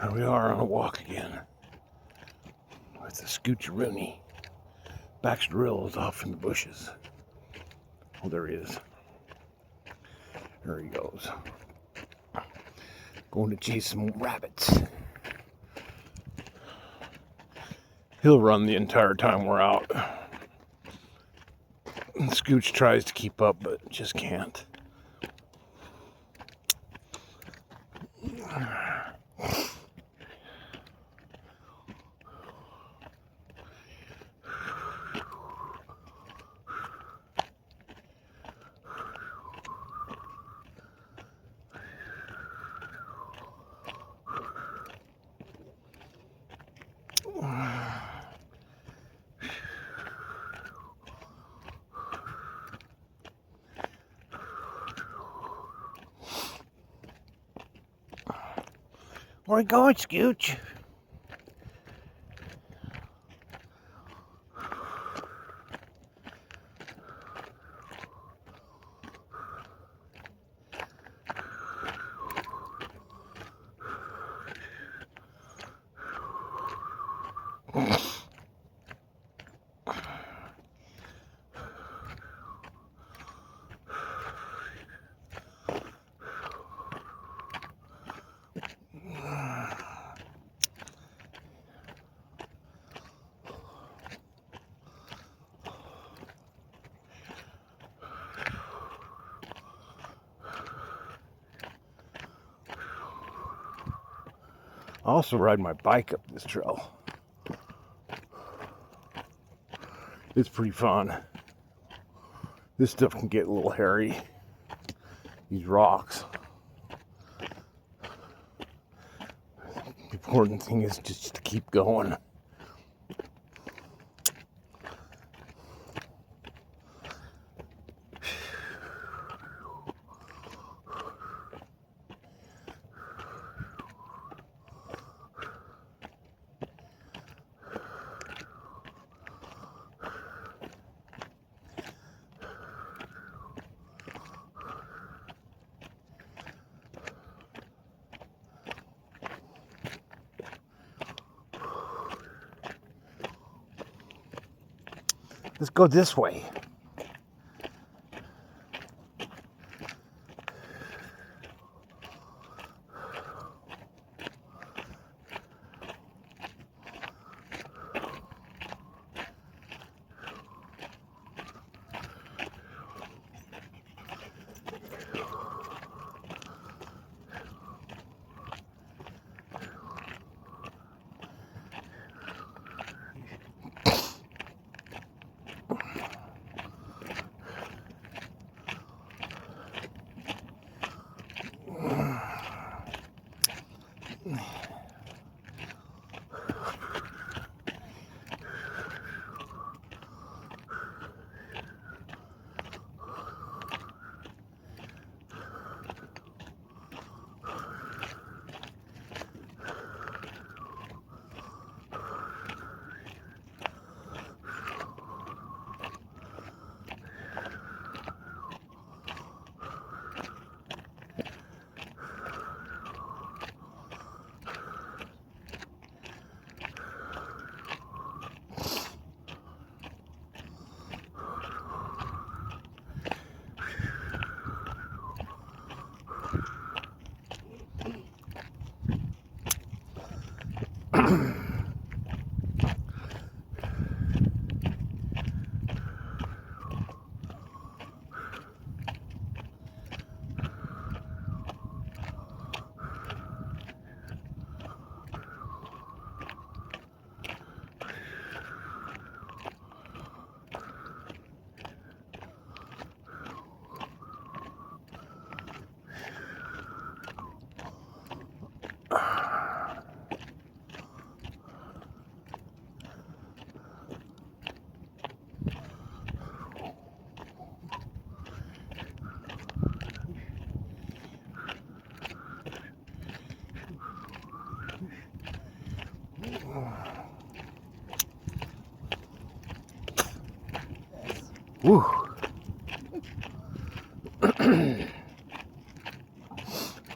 Here we are on a walk again with the Skootch. Baxter is off in the bushes. Oh, there he is. There he goes. Going to chase some rabbits. He'll run the entire time we're out. And Skootch tries to keep up, but just can't. Where are you going, Skootch? I also ride my bike up this trail. It's pretty fun. This stuff can get a little hairy. These rocks. The important thing is just to keep going. Let's go this way. Woo. I'm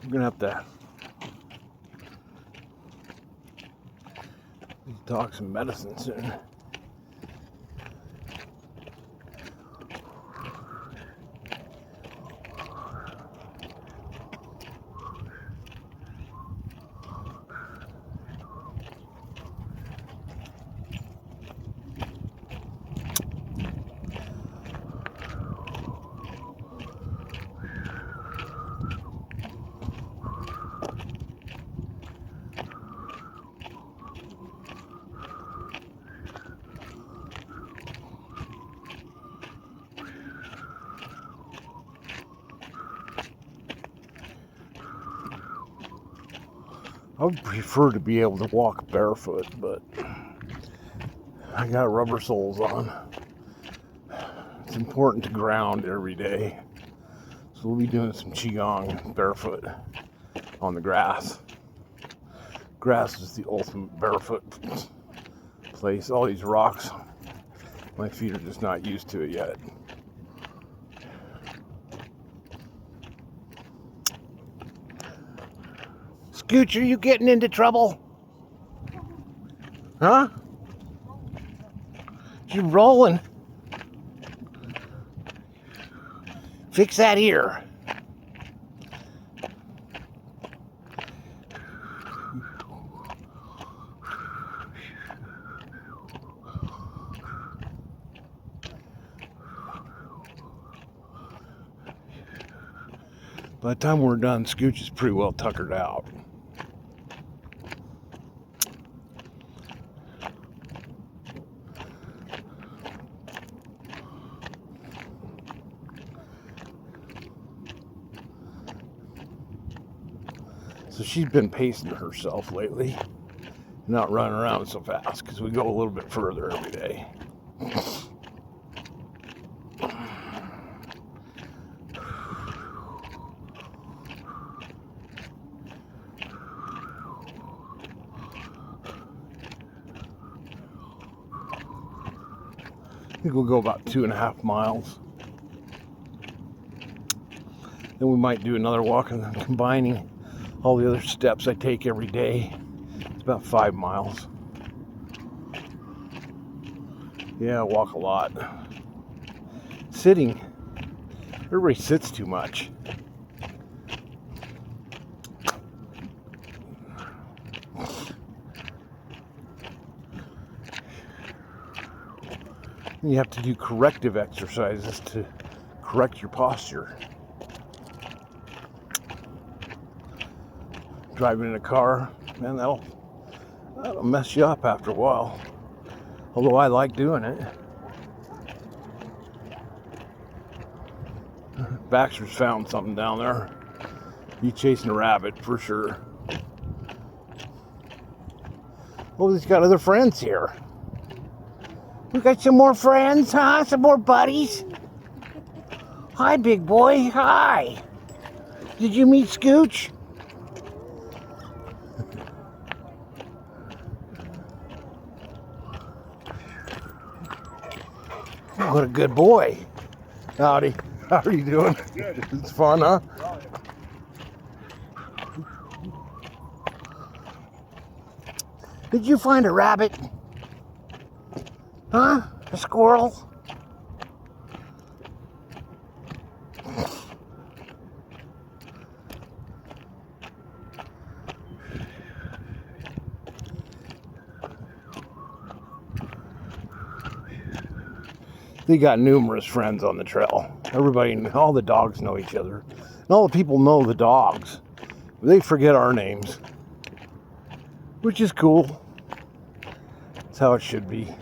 gonna have to These dogs some medicine soon. I would prefer to be able to walk barefoot, but I got rubber soles on. It's important to ground every day. So we'll be doing some qigong barefoot on the grass. Grass is the ultimate barefoot place. All these rocks, my feet are just not used to it yet. Skootch, are you getting into trouble? Huh? You rolling? Fix that ear. By the time we're done, Skootch is pretty well tuckered out. So she's been pacing herself lately, not running around so fast because we go a little bit further every day. I think we'll go about 2.5 miles. Then we might do another walk, and then combining all the other steps I take every day, it's about 5 miles. Yeah, I walk a lot. Sitting, everybody sits too much. You have to do corrective exercises to correct your posture. Driving in a car, man, that'll mess you up after a while. Although I like doing it. Baxter's found something down there. He's chasing a rabbit for sure. Oh, he's got other friends here. We got some more friends, huh? Some more buddies? Hi, big boy. Hi. Did you meet Skootch? What a good boy. Howdy. How are you doing? Good. It's fun, huh? Did you find a rabbit? Huh? A squirrel? They got numerous friends on the trail. Everybody, all the dogs know each other. And all the people know the dogs. They forget our names. Which is cool. That's how it should be.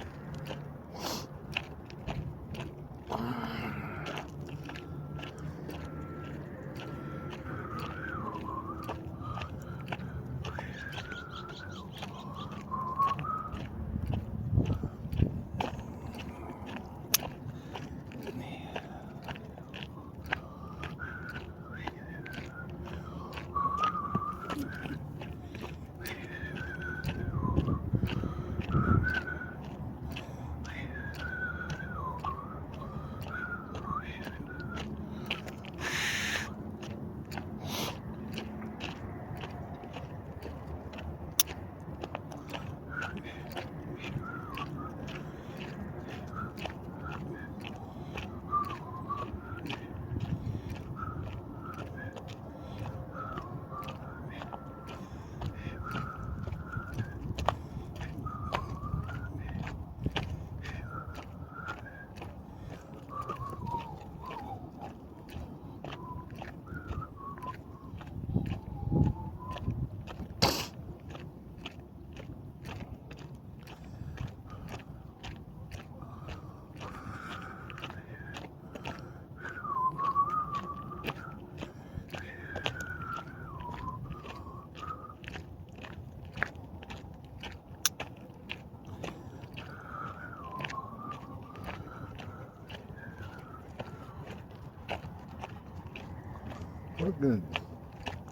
We're gonna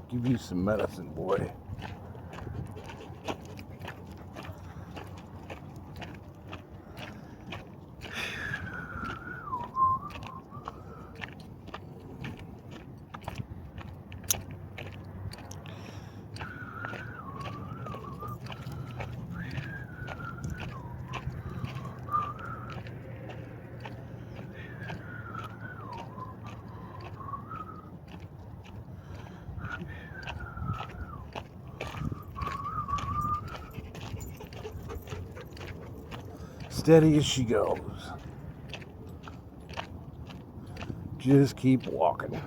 give you some medicine, boy. Steady as she goes. Just keep walking.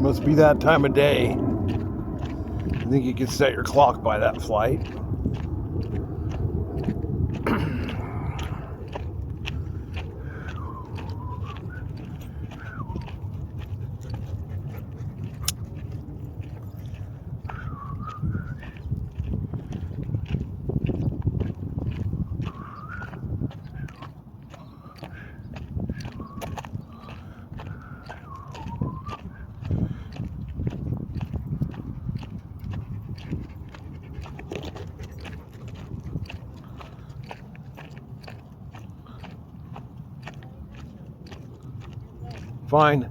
Must be that time of day. I think you can set your clock by that flight. Fine.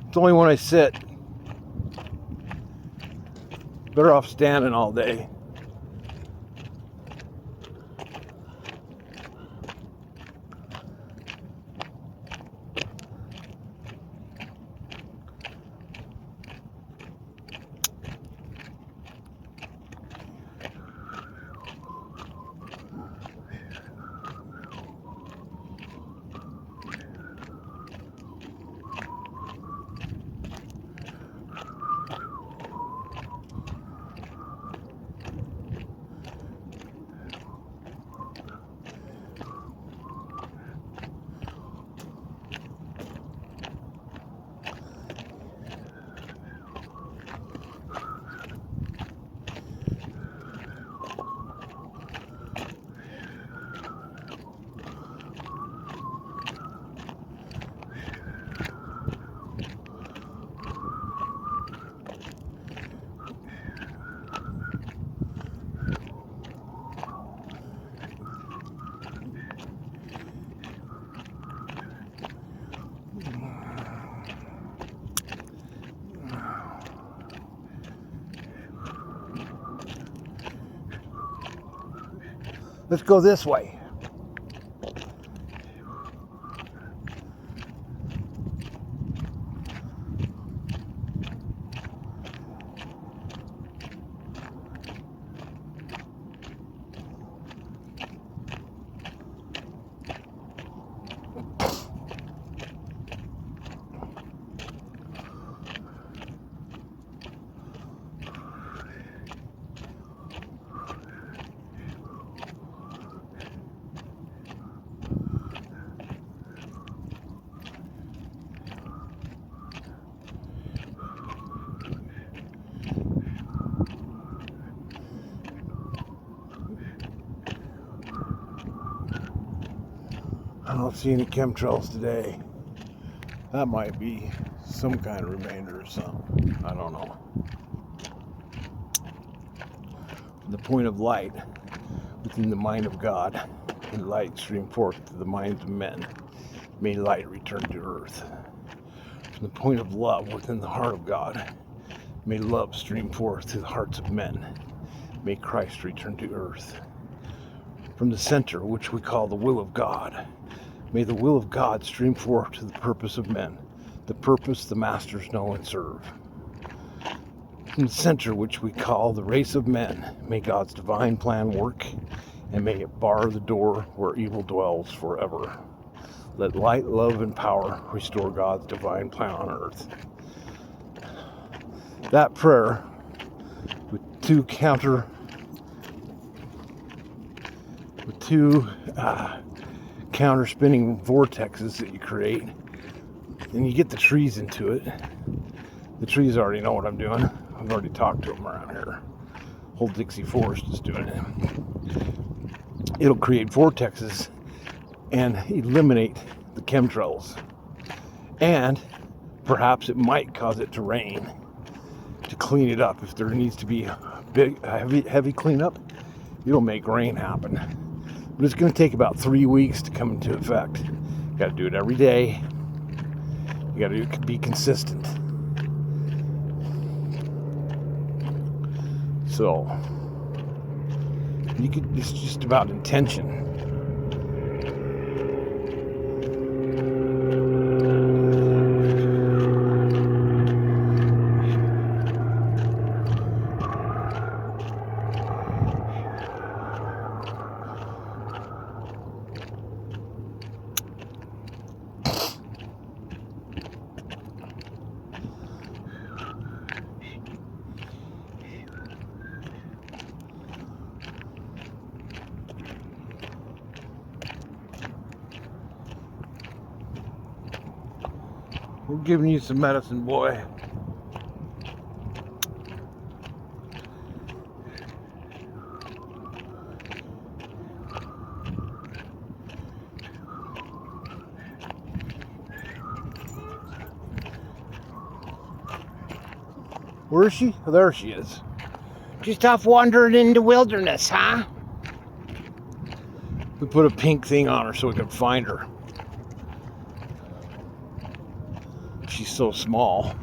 It's only when I sit. Better off standing all day. Let's go this way. I don't see any chemtrails today. That might be some kind of remainder or something. I don't know. The point of light within the mind of God, and light stream forth to the minds of men. May light return to earth. from the point of love within the heart of God. May love stream forth to the hearts of men. May Christ return to earth. From the center, which we call the will of God, may the will of God stream forth to the purpose of men, the purpose the masters know and serve. From the center, which we call the race of men, may God's divine plan work, and may it bar the door where evil dwells forever. Let light, love, and power restore God's divine plan on earth. That prayer, with two counter spinning vortexes that you create, and you get the trees into it. The trees already know what I'm doing. I've already talked to them around here. Whole Dixie Forest is doing it. It'll create vortexes and eliminate the chemtrails. And perhaps it might cause it to rain to clean it up. If there needs to be a big, heavy cleanup, it'll make rain happen. But it's going to take about 3 weeks to come into effect. You got to do it every day. You got to be consistent. So, it's just about intention. We're giving you some medicine, boy. Where is she? Oh, there she is. Just off wandering in the wilderness, huh? We put a pink thing on her so we could find her. She's so small.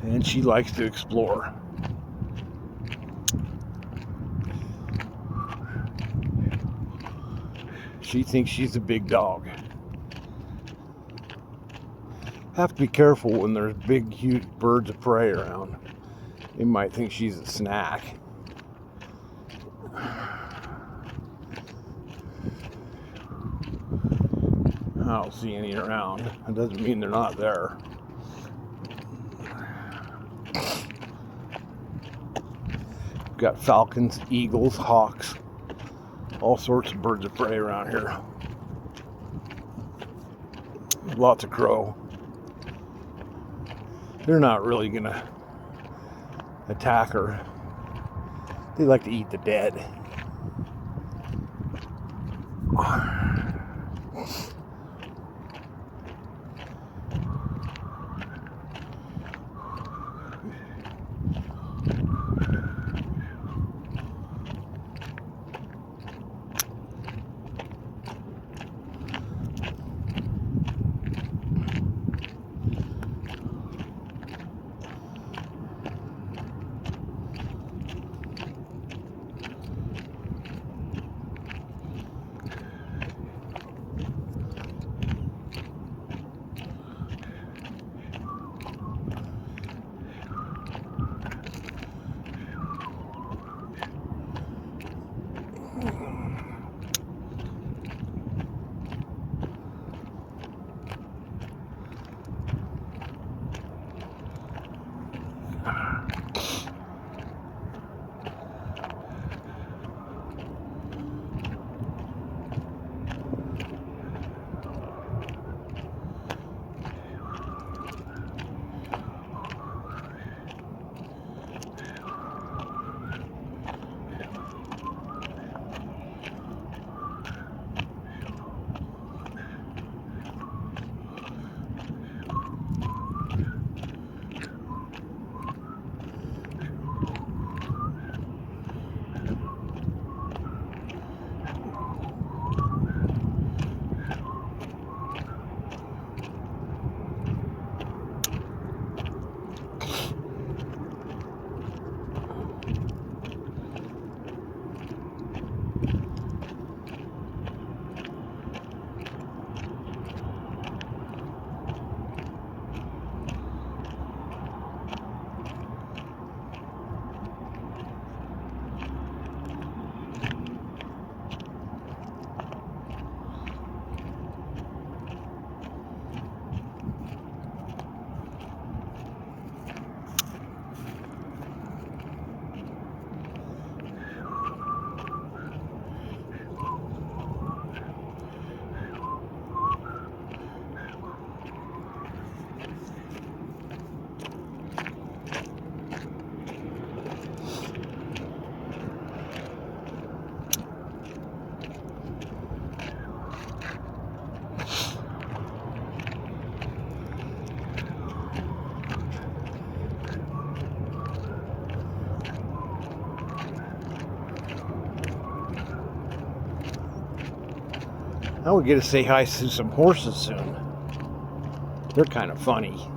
And she likes to explore. She thinks she's a big dog. Have to be careful when there's big, huge birds of prey around. They might think she's a snack. I don't see any around. That doesn't mean they're not there. We've got falcons, eagles, hawks, all sorts of birds of prey around here. Lots of crow. They're not really gonna attack her. They like to eat the dead. I would get to say hi to some horses soon. They're kind of funny.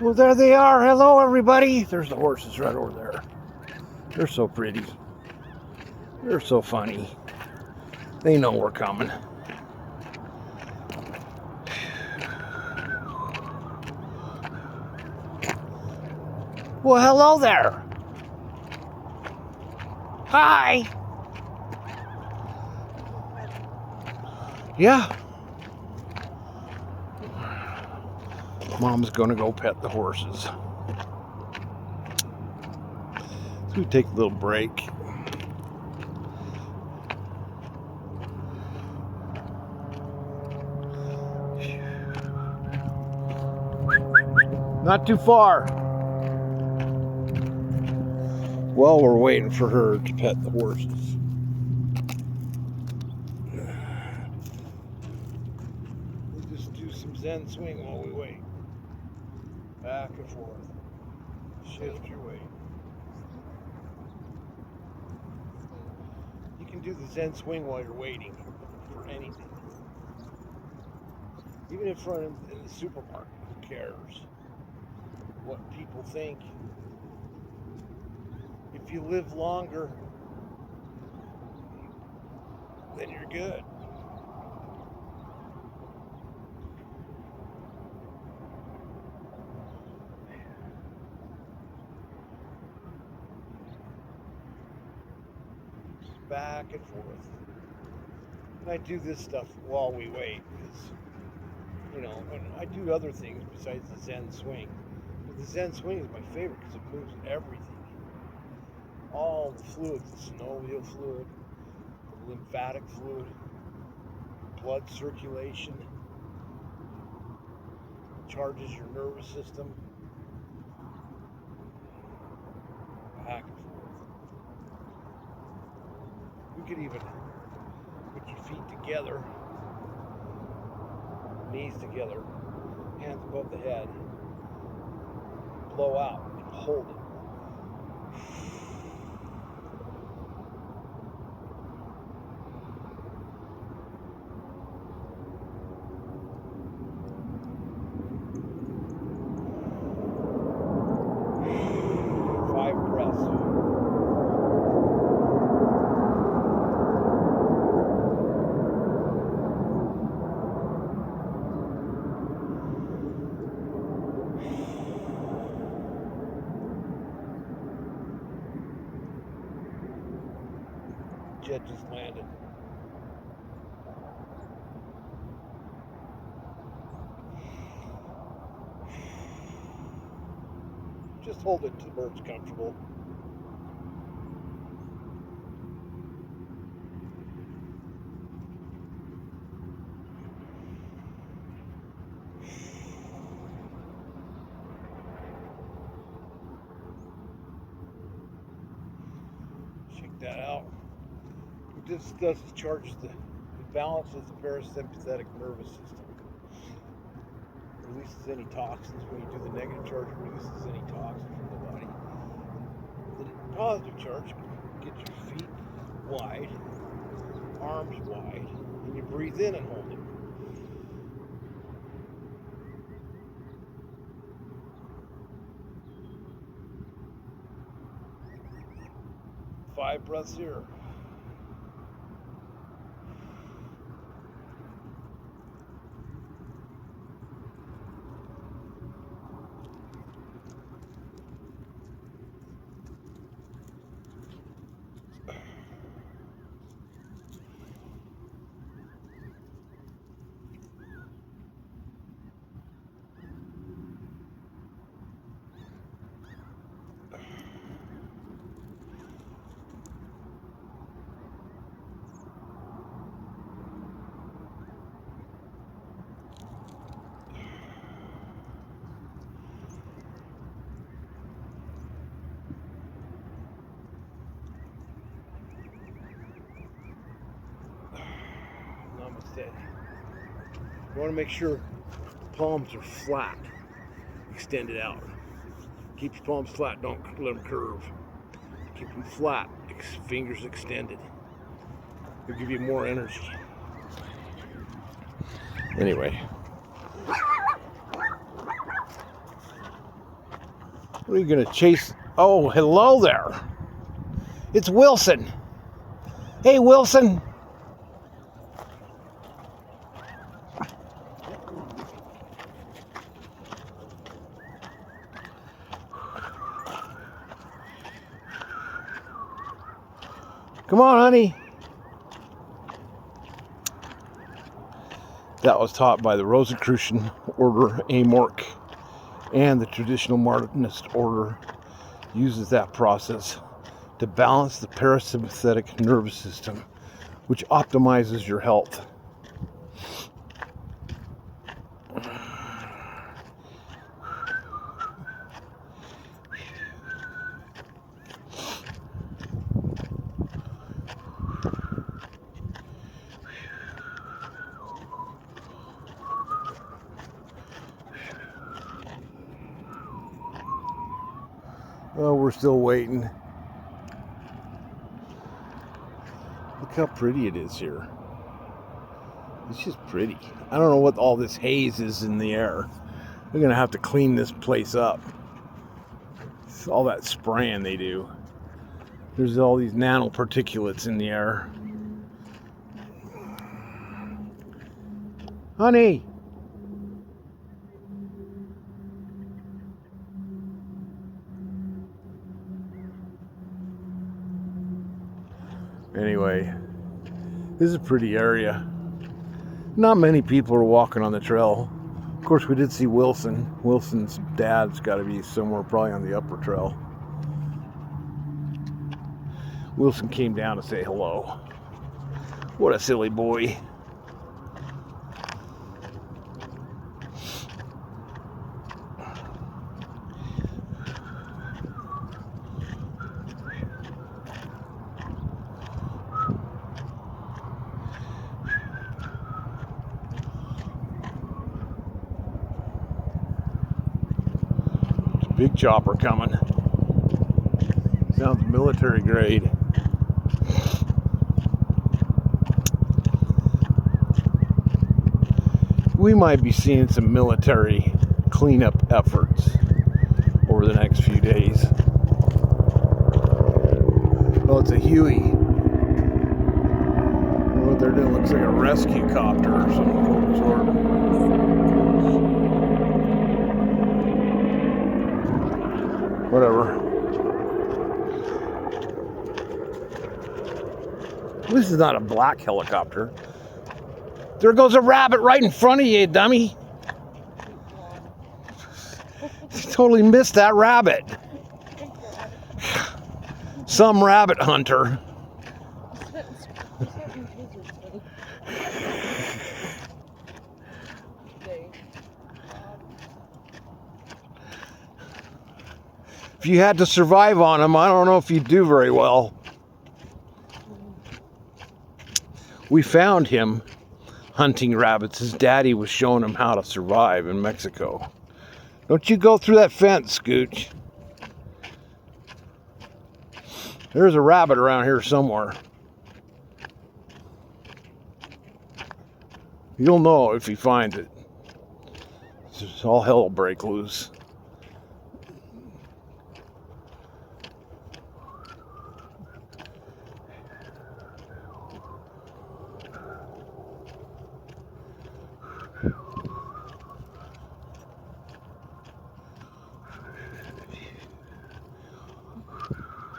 Well, there they are. Hello, everybody. There's the horses right over there. They're so pretty. They're so funny. They know we're coming. Well, hello there. Hi. Yeah. Mom's gonna go pet the horses. So we take a little break. Not too far. Well, we're waiting for her to pet the horses. We'll just do some Zen swing while we wait. Back and forth. Shift your weight. You can do the Zen swing while you're waiting for anything. Even in front of in the supermarket, who cares what people think? If you live longer, then you're good. Back and forth. And I do this stuff while we wait because, you know, and I do other things besides the Zen swing. But the Zen swing is my favorite because it moves everything. All the fluids, the synovial fluid, the lymphatic fluid, blood circulation, charges your nervous system. Back and forth. You could even put your feet together, knees together, hands above the head, blow out and hold it. Jet just landed. Just hold it till the bird's comfortable. Shake that out. What this does is charges it balances the parasympathetic nervous system. Releases any toxins. When you do the negative charge, it releases any toxins from the body. The positive charge, get your feet wide, arms wide, and you breathe in and hold it. Five breaths here. instead. You want to make sure the palms are flat, extended out. Keep your palms flat, don't let them curve. Keep them flat, fingers extended. It'll give you more energy. Anyway. What are you gonna chase? Oh, hello there. It's Wilson. Hey, Wilson. Come on, honey. That was taught by the Rosicrucian Order Amorc, and the traditional Martinist order uses that process to balance the parasympathetic nervous system, which optimizes your health. Oh, we're still waiting. Look how pretty it is here. It's just pretty. I don't know what all this haze is in the air. We're gonna have to clean this place up. It's all that spraying they do. There's all these nanoparticulates in the air. Honey! Anyway, this is a pretty area. Not many people are walking on the trail. Of course, we did see Wilson. Wilson's dad's got to be somewhere probably on the upper trail. Wilson came down to say hello. What a silly boy. Big chopper coming. Sounds military grade. We might be seeing some military cleanup efforts over the next few days. Oh, it's a Huey. What they're doing looks like a rescue copter or some sort. Whatever. This is not a black helicopter. There goes a rabbit right in front of you, dummy. You totally missed that rabbit. Some rabbit hunter. If you had to survive on him, I don't know if you'd do very well. We found him hunting rabbits. His daddy was showing him how to survive in Mexico. Don't you go through that fence, Skootch. There's a rabbit around here somewhere. You'll know if he finds it. Just all hell will break loose.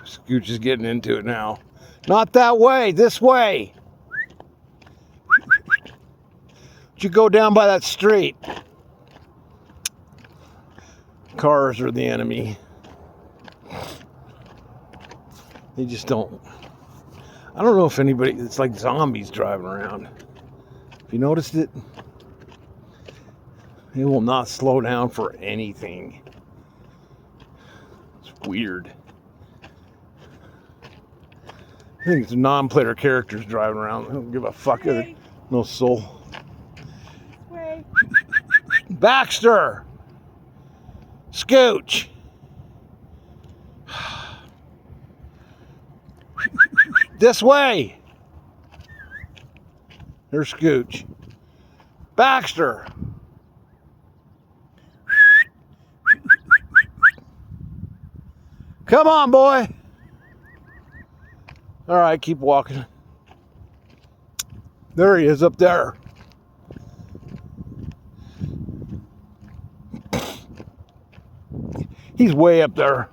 Skootch is getting into it now. Not that way, this way. You go down by that street. Cars are the enemy. They just don't. I don't know if anybody, it's like zombies driving around. If you noticed it, they will not slow down for anything. It's weird. I think it's non-player characters driving around. They don't give a fuck. Okay. No soul. Way. Baxter! Skootch! This way! There's Skootch. Baxter! Come on, boy! All right, keep walking. There he is up there. He's way up there.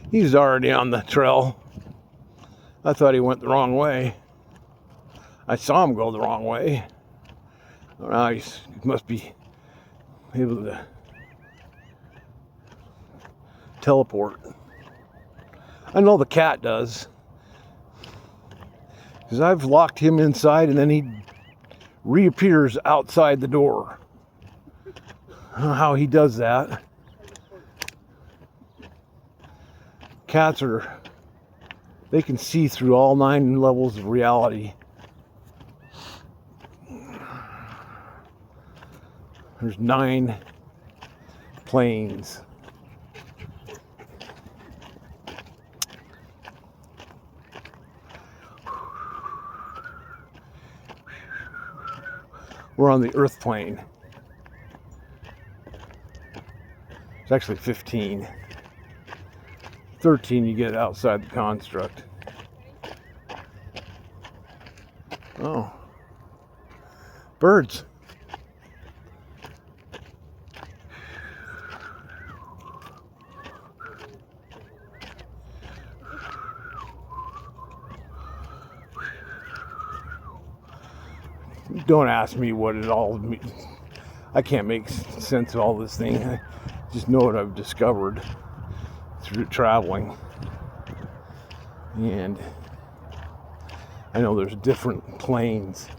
He's already on the trail. I thought he went the wrong way. I saw him go the wrong way. Now he must be able to teleport. I know the cat does. Because I've locked him inside and then he reappears outside the door. I don't know how he does that. Cats they can see through all 9 levels of reality. There's 9 planes. We're on the Earth plane. It's actually 15. 13 you get outside the construct. Oh. Birds. Don't ask me what it all means. I can't make sense of all this thing. I just know what I've discovered through traveling. And I know there's different planes.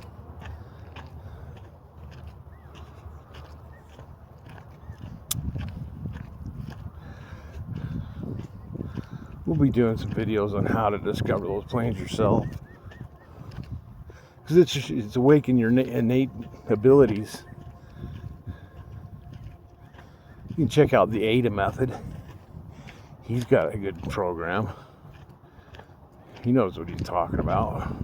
We'll be doing some videos on how to discover those planes yourself. Because it's awakening your innate abilities. You can check out the ADA method. He's got a good program. He knows what he's talking about.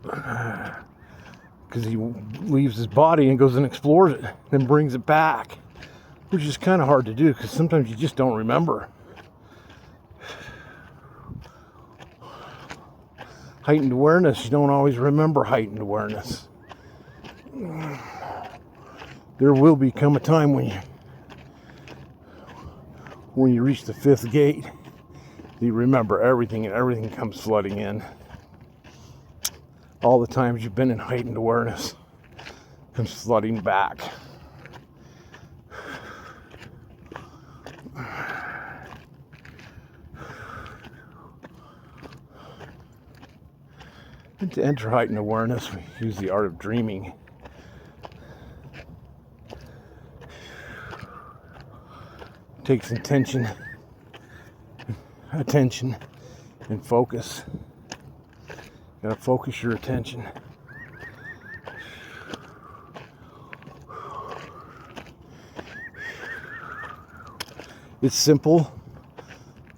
Because he leaves his body and goes and explores it, then brings it back. Which is kind of hard to do because sometimes you just don't remember. Heightened awareness, you don't always remember heightened awareness. There will become a time when you reach the 5th gate, you remember everything and everything comes flooding in. All the times you've been in heightened awareness comes flooding back. And to enter heightened awareness, we use the art of dreaming. It takes attention, and focus. You gotta focus your attention. It's simple,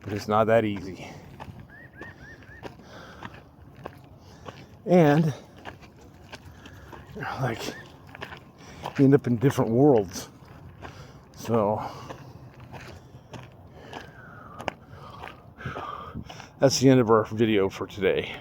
but it's not that easy. And like you end up in different worlds. So that's the end of our video for today.